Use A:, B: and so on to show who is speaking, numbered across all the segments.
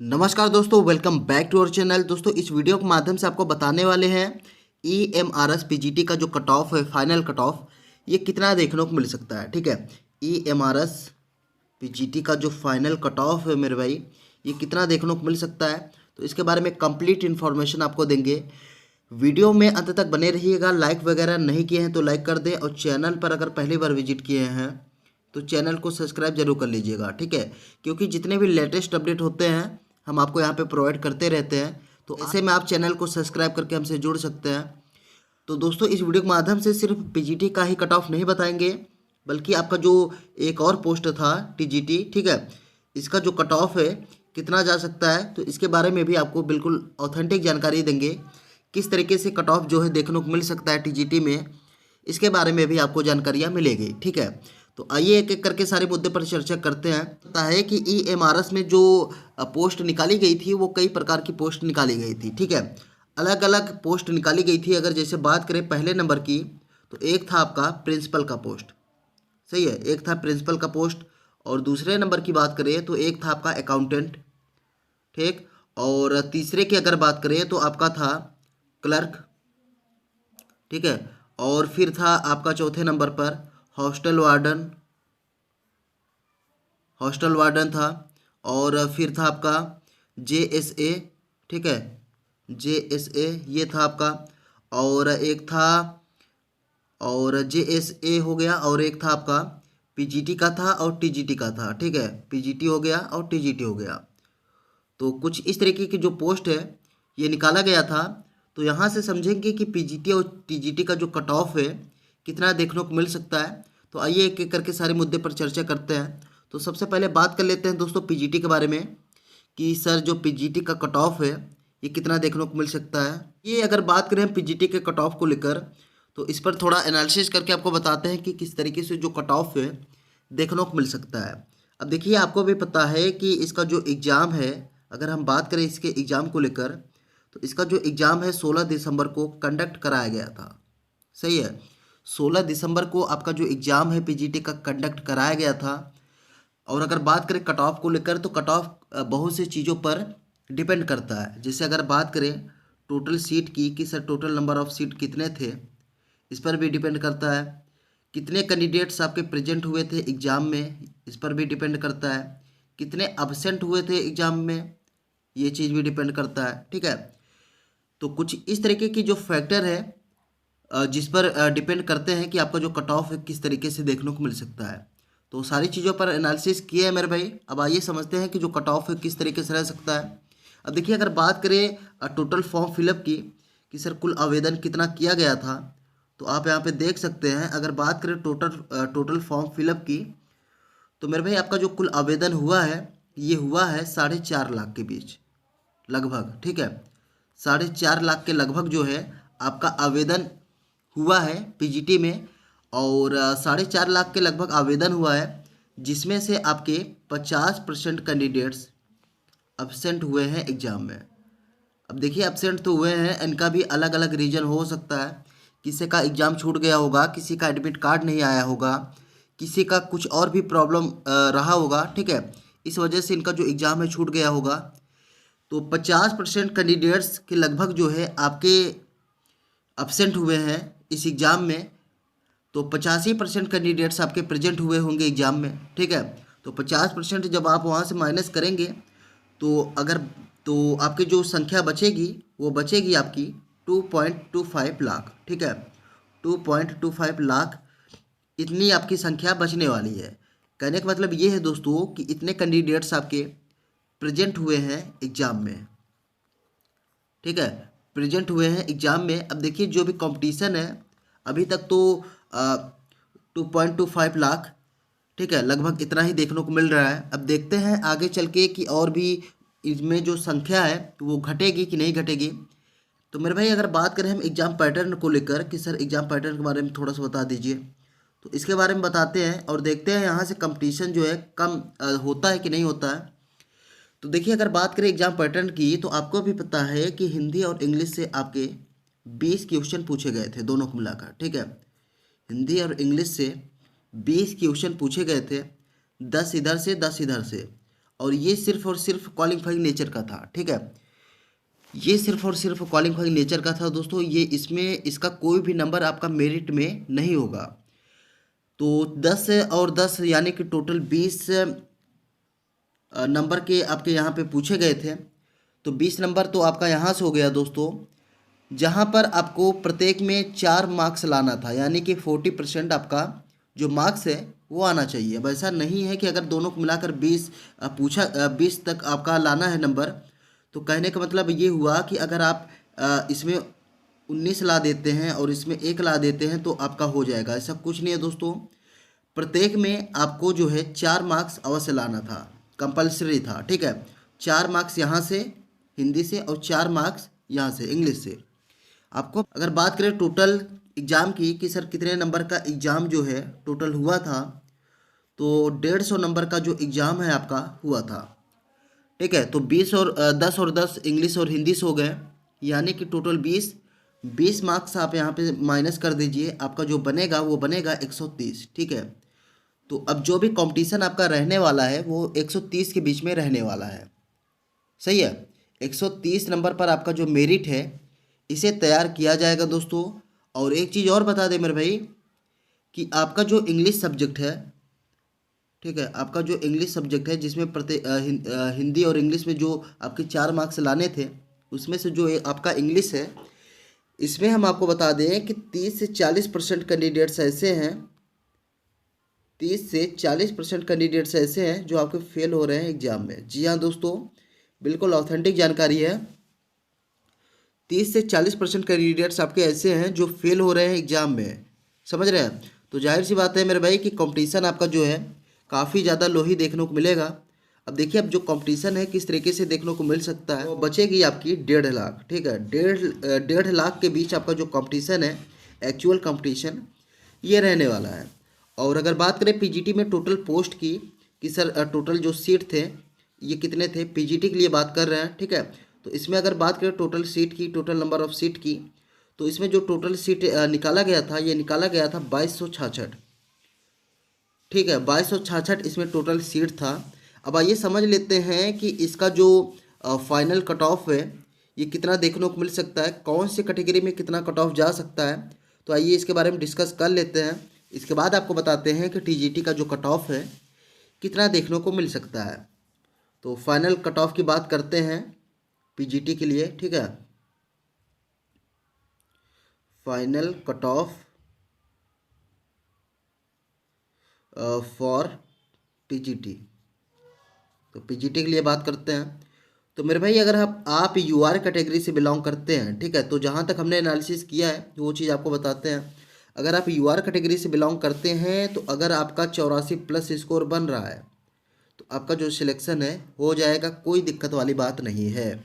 A: नमस्कार दोस्तों, welcome back to our channel. दोस्तों, इस वीडियो के माध्यम से आपको बताने वाले हैं EMRS PGT का जो कट ऑफ है, फाइनल कट ऑफ, ये कितना देखने को मिल सकता है। ठीक है, EMRS PGT का जो फाइनल कट ऑफ है मेरे भाई, ये कितना देखने को मिल सकता है, तो इसके बारे में कंप्लीट इन्फॉर्मेशन आपको देंगे। वीडियो में अंत तक बने रहिएगा। लाइक वगैरह नहीं किए हैं तो लाइक कर दें, और चैनल पर अगर पहली बार विजिट किए हैं तो चैनल को सब्सक्राइब जरूर कर लीजिएगा। ठीक है, क्योंकि जितने भी लेटेस्ट अपडेट होते हैं हम आपको यहाँ पे प्रोवाइड करते रहते हैं, तो ऐसे में आप चैनल को सब्सक्राइब करके हमसे जुड़ सकते हैं। तो दोस्तों, इस वीडियो के माध्यम से सिर्फ PGT का ही कट ऑफ नहीं बताएंगे, बल्कि आपका जो एक और पोस्ट था TGT, ठीक है, इसका जो कट ऑफ है कितना जा सकता है, तो इसके बारे में भी आपको बिल्कुल ऑथेंटिक जानकारी देंगे। किस तरीके से कट ऑफ जो है देखने को मिल सकता है TGT में, इसके बारे में भी आपको जानकारियाँ मिलेगी। ठीक है, तो आइए एक एक करके सारे मुद्दे पर चर्चा करते हैं। पता है कि EMRS में जो पोस्ट निकाली गई थी वो कई प्रकार की पोस्ट निकाली गई थी। ठीक है, अलग अलग पोस्ट निकाली गई थी। अगर जैसे बात करें पहले नंबर की, तो एक था आपका प्रिंसिपल का पोस्ट, सही है, एक था प्रिंसिपल का पोस्ट। और दूसरे नंबर की बात करें तो एक था आपका अकाउंटेंट, ठीक। और तीसरे की अगर बात करें तो आपका था क्लर्क, ठीक है। और फिर था आपका चौथे नंबर पर हॉस्टल वार्डन, हॉस्टल वार्डन था। और फिर था आपका JSA, ठीक है, JSA ये था आपका। और एक था, और JSA हो गया, और एक था आपका PGT का था और TGT का था। ठीक है, PGT हो गया और TGT हो गया। तो कुछ इस तरीके की जो पोस्ट है ये निकाला गया था। तो यहाँ से समझेंगे कि PGT और TGT का जो कट ऑफ है कितना देखने को मिल सकता है। तो आइए एक एक करके सारे मुद्दे पर चर्चा करते हैं। तो सबसे पहले बात कर लेते हैं दोस्तों PGT के बारे में, कि सर जो PGT का कट ऑफ है ये कितना देखने को मिल सकता है। ये अगर बात करें PGT के कट ऑफ को लेकर, तो इस पर थोड़ा एनालिसिस करके आपको बताते हैं कि किस तरीके से जो कट ऑफ है देखने को मिल सकता है। अब देखिए, आपको भी पता है कि इसका जो एग्ज़ाम है, अगर हम बात करें इसके एग्ज़ाम को लेकर, तो इसका जो एग्ज़ाम है 16 दिसंबर को कंडक्ट कराया गया था, सही है। 16 दिसंबर को आपका जो एग्ज़ाम है PGT का कंडक्ट कराया गया था। और अगर बात करें कट ऑफ को लेकर, तो कट ऑफ बहुत सी चीज़ों पर डिपेंड करता है। जैसे अगर बात करें टोटल सीट की, कि sir total number of seat कितने थे, इस पर भी डिपेंड करता है। कितने कैंडिडेट्स आपके प्रेजेंट हुए थे एग्ज़ाम में, इस पर भी डिपेंड करता है। कितने अब्सेंट हुए थे एग्ज़ाम में, ये चीज़ भी डिपेंड करता है। ठीक है, तो कुछ इस तरीके की जो फैक्टर है जिस पर डिपेंड करते हैं कि आपका जो कट ऑफ है किस तरीके से देखने को मिल सकता है। तो सारी चीज़ों पर एनालिसिस किया है मेरे भाई। अब आइए समझते हैं कि जो कट ऑफ है किस तरीके से रह सकता है। अब देखिए, अगर बात करें टोटल फॉर्म फिलअप की, कि सर कुल आवेदन कितना किया गया था, तो आप यहाँ पे देख सकते हैं। अगर बात करें टोटल फॉर्म फिलअप की, तो मेरे भाई आपका जो कुल आवेदन हुआ है ये हुआ है 4.5 लाख के बीच लगभग। ठीक है, 4.5 लाख के लगभग जो है आपका आवेदन हुआ है PGT में। और 4.5 लाख के लगभग आवेदन हुआ है, जिसमें से आपके 50% कैंडिडेट्स अब्सेंट हुए हैं एग्ज़ाम में। अब देखिए, अब्सेंट तो हुए हैं, इनका भी अलग अलग रीज़न हो सकता है। किसी का एग्ज़ाम छूट गया होगा, किसी का एडमिट कार्ड नहीं आया होगा, किसी का कुछ और भी प्रॉब्लम रहा होगा। ठीक है, इस वजह से इनका जो एग्ज़ाम है छूट गया होगा। तो 50% कैंडिडेट्स के लगभग जो है आपके अब्सेंट हुए हैं इस एग्ज़ाम में। तो 85% कैंडिडेट्स आपके प्रेजेंट हुए होंगे एग्ज़ाम में। ठीक है, तो 50% जब आप वहाँ से माइनस करेंगे, तो अगर तो आपकी जो संख्या बचेगी वो बचेगी आपकी 2.25 लाख। ठीक है, 2.25 लाख इतनी आपकी संख्या बचने वाली है। कहने का मतलब ये है दोस्तों कि इतने कैंडिडेट्स आपके प्रेजेंट हुए हैं एग्ज़ाम में। ठीक है, प्रेजेंट हुए हैं एग्ज़ाम में। अब देखिए, जो भी कंपटीशन है अभी तक तो 2.25 लाख, ठीक है, लगभग इतना ही देखने को मिल रहा है। अब देखते हैं आगे चल के कि और भी इसमें जो संख्या है वो घटेगी कि नहीं घटेगी। तो मेरे भाई, अगर बात करें हम एग्ज़ाम पैटर्न को लेकर, कि सर एग्ज़ाम पैटर्न के बारे में थोड़ा सा बता दीजिए, तो इसके बारे में बताते हैं और देखते हैं यहाँ से कंपटीशन जो है कम होता है कि नहीं होता है। तो देखिए, अगर बात करें एग्जाम पैटर्न की, तो आपको भी पता है कि हिंदी और इंग्लिश से आपके 20 क्वेश्चन पूछे गए थे दोनों को मिलाकर। ठीक है, हिंदी और इंग्लिश से 20 क्वेश्चन पूछे गए थे, 10 इधर से 10 इधर से। और ये सिर्फ और सिर्फ क्वालिफाइंग नेचर का था, ठीक है। ये सिर्फ और सिर्फ क्वालिफाइंग नेचर का था दोस्तों। ये इसमें इसका कोई भी नंबर आपका मेरिट में नहीं होगा। तो 10 और 10 यानी कि टोटल 20 नंबर के आपके यहाँ पे पूछे गए थे। तो 20 नंबर तो आपका यहाँ से हो गया दोस्तों, जहाँ पर आपको प्रत्येक में 4 मार्क्स लाना था, यानी कि 40% आपका जो मार्क्स है वो आना चाहिए। अब ऐसा नहीं है कि अगर दोनों को मिलाकर 20 20 तक आपका लाना है नंबर, तो कहने का मतलब ये हुआ कि अगर आप इसमें 19 ला देते हैं और इसमें 1 ला देते हैं तो आपका हो जाएगा। ऐसा कुछ नहीं है दोस्तों। प्रत्येक में आपको जो है 4 मार्क्स अवश्य लाना था, कंपलसरी था, ठीक है। 4 मार्क्स यहाँ से हिंदी से और 4 मार्क्स यहाँ से इंग्लिश से। आपको अगर बात करें टोटल एग्ज़ाम की कि सर कितने नंबर का एग्ज़ाम जो है टोटल हुआ था, तो 150 नंबर का जो एग्ज़ाम है आपका हुआ था, ठीक है। तो 20 और 10 और 10 इंग्लिश और हिंदी से हो गए, यानी कि टोटल 20 मार्क्स आप यहाँ पे माइनस कर दीजिए, आपका जो बनेगा वो बनेगा 130, ठीक है। तो अब जो भी कंपटीशन आपका रहने वाला है वो 130 के बीच में रहने वाला है, सही है। 130 नंबर पर आपका जो मेरिट है इसे तैयार किया जाएगा दोस्तों। और एक चीज़ और बता दें मेरे भाई कि आपका जो इंग्लिश सब्जेक्ट है, ठीक है, आपका जो इंग्लिश सब्जेक्ट है जिसमें हिंदी और इंग्लिश में जो आपके 4 मार्क्स लाने थे, उसमें से जो आपका इंग्लिश है, इसमें हम आपको बता दें कि 30 से 40% कैंडिडेट्स ऐसे हैं, 30 से 40% कैंडिडेट्स ऐसे हैं जो आपके फेल हो रहे हैं एग्जाम में। जी हाँ दोस्तों, बिल्कुल ऑथेंटिक जानकारी है। 30 से 40% कैंडिडेट्स आपके ऐसे हैं जो फेल हो रहे हैं एग्जाम में, समझ रहे हैं। तो जाहिर सी बात है मेरे भाई कि कंपटीशन आपका जो है काफ़ी ज़्यादा लो ही देखने को मिलेगा। अब देखिए अब जो कंपटीशन है किस तरीके से देखने को मिल सकता है। तो बचेगी आपकी 1.5 लाख, ठीक है। 1.5 लाख के बीच आपका जो कंपटीशन है, एक्चुअल कंपटीशन, ये रहने वाला है। और अगर बात करें पीजीटी में टोटल पोस्ट की कि सर टोटल जो सीट थे ये कितने थे, पीजीटी के लिए बात कर रहे हैं, ठीक है। तो इसमें अगर बात करें टोटल सीट की, टोटल नंबर ऑफ सीट की, तो इसमें जो टोटल सीट निकाला गया था, ये निकाला गया था 2266, ठीक है। 2266 इसमें टोटल सीट था। अब आइए समझ लेते हैं कि इसका जो फाइनल कट ऑफ है ये कितना देखने को मिल सकता है, कौन सी कैटेगरी में कितना कट ऑफ जा सकता है। तो आइए इसके बारे में डिस्कस कर लेते हैं। इसके बाद आपको बताते हैं कि टीजीटी का जो कट ऑफ है कितना देखने को मिल सकता है। तो फाइनल कट ऑफ की बात करते हैं पीजीटी के लिए, ठीक है। Final cut off for PGT, तो पीजीटी के लिए बात करते हैं। तो मेरे भाई अगर आप यूआर कैटेगरी से बिलोंग करते हैं, ठीक है, तो जहाँ तक हमने एनालिसिस किया है वो चीज़ आपको बताते हैं। अगर आप यूआर कैटेगरी से बिलोंग करते हैं तो अगर आपका 84+ स्कोर बन रहा है तो आपका जो सिलेक्शन है हो जाएगा, कोई दिक्कत वाली बात नहीं है,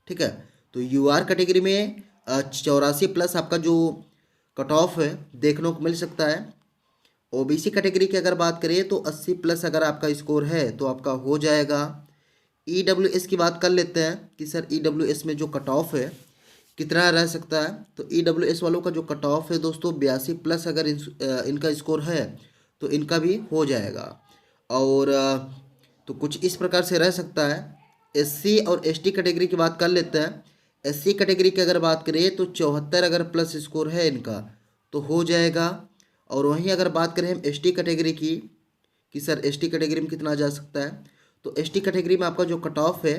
A: ठीक है। तो यूआर कैटेगरी में 84+ आपका जो कट ऑफ है देखने को मिल सकता है। ओबीसी कैटेगरी की अगर बात करें तो 80+ अगर आपका स्कोर है तो आपका हो जाएगा। ईडब्ल्यूएस की बात कर लेते हैं कि सर ईडब्ल्यूएस में जो कट ऑफ है कितना रह सकता है। तो ईडब्ल्यूएस वालों का जो कट ऑफ है दोस्तों 82+ अगर इनका स्कोर है तो इनका भी हो जाएगा। और तो कुछ इस प्रकार से रह सकता है। एससी और एसटी कैटेगरी की बात कर लेते हैं। एससी कैटेगरी की अगर बात करें तो 74 अगर प्लस स्कोर है इनका तो हो जाएगा। और वहीं अगर बात करें हम एसटी कैटेगरी की कि सर एसटी कैटेगरी में कितना जा सकता है, तो एसटी कैटेगरी में आपका जो कट ऑफ है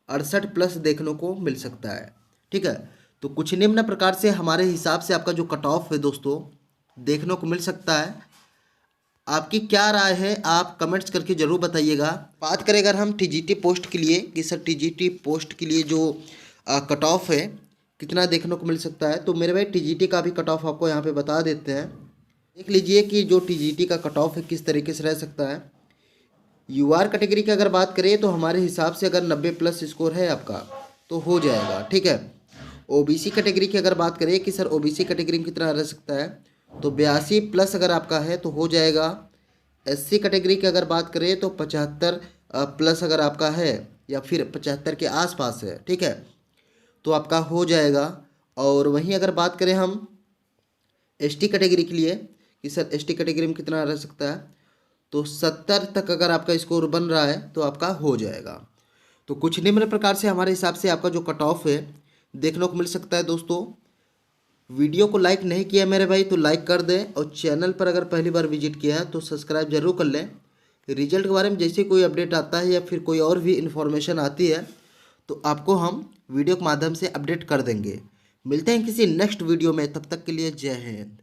A: 68+ देखने को मिल सकता है, ठीक है। तो कुछ निम्न प्रकार से हमारे हिसाब से आपका जो कट ऑफ है दोस्तों देखने को मिल सकता है। आपकी क्या राय है आप कमेंट्स करके ज़रूर बताइएगा। बात करें अगर हम टीजीटी पोस्ट के लिए कि सर टीजीटी पोस्ट के लिए जो कट ऑफ है कितना देखने को मिल सकता है, तो मेरे भाई टीजीटी का भी कट ऑफ आपको यहाँ पे बता देते हैं। देख लीजिए कि जो टीजीटी का कट ऑफ है किस तरीके से रह सकता है। यूआर कैटेगरी की अगर बात करें तो हमारे हिसाब से अगर 90+ स्कोर है आपका तो हो जाएगा, ठीक है। ओबीसी कैटेगरी की अगर बात करें कि सर ओबीसी कैटेगरी में कितना रह सकता है, तो 82+ अगर आपका है तो हो जाएगा। एससी कैटेगरी की अगर बात करें तो 75+ अगर आपका है या फिर 75 के आसपास है, ठीक है, तो आपका हो जाएगा। और वहीं अगर बात करें हम एसटी कैटेगरी के लिए कि सर एसटी कैटेगरी में कितना रह सकता है, तो 70 तक अगर आपका स्कोर बन रहा है तो आपका हो जाएगा। तो कुछ निम्न प्रकार से हमारे हिसाब से आपका जो कट ऑफ है देखने को मिल सकता है दोस्तों। वीडियो को लाइक नहीं किया मेरे भाई तो लाइक कर दें, और चैनल पर अगर पहली बार विजिट किया है तो सब्सक्राइब जरूर कर लें। रिजल्ट के बारे में जैसे कोई अपडेट आता है या फिर कोई और भी इन्फॉर्मेशन आती है तो आपको हम वीडियो के माध्यम से अपडेट कर देंगे। मिलते हैं किसी नेक्स्ट वीडियो में, तब तक के लिए जय हिंद।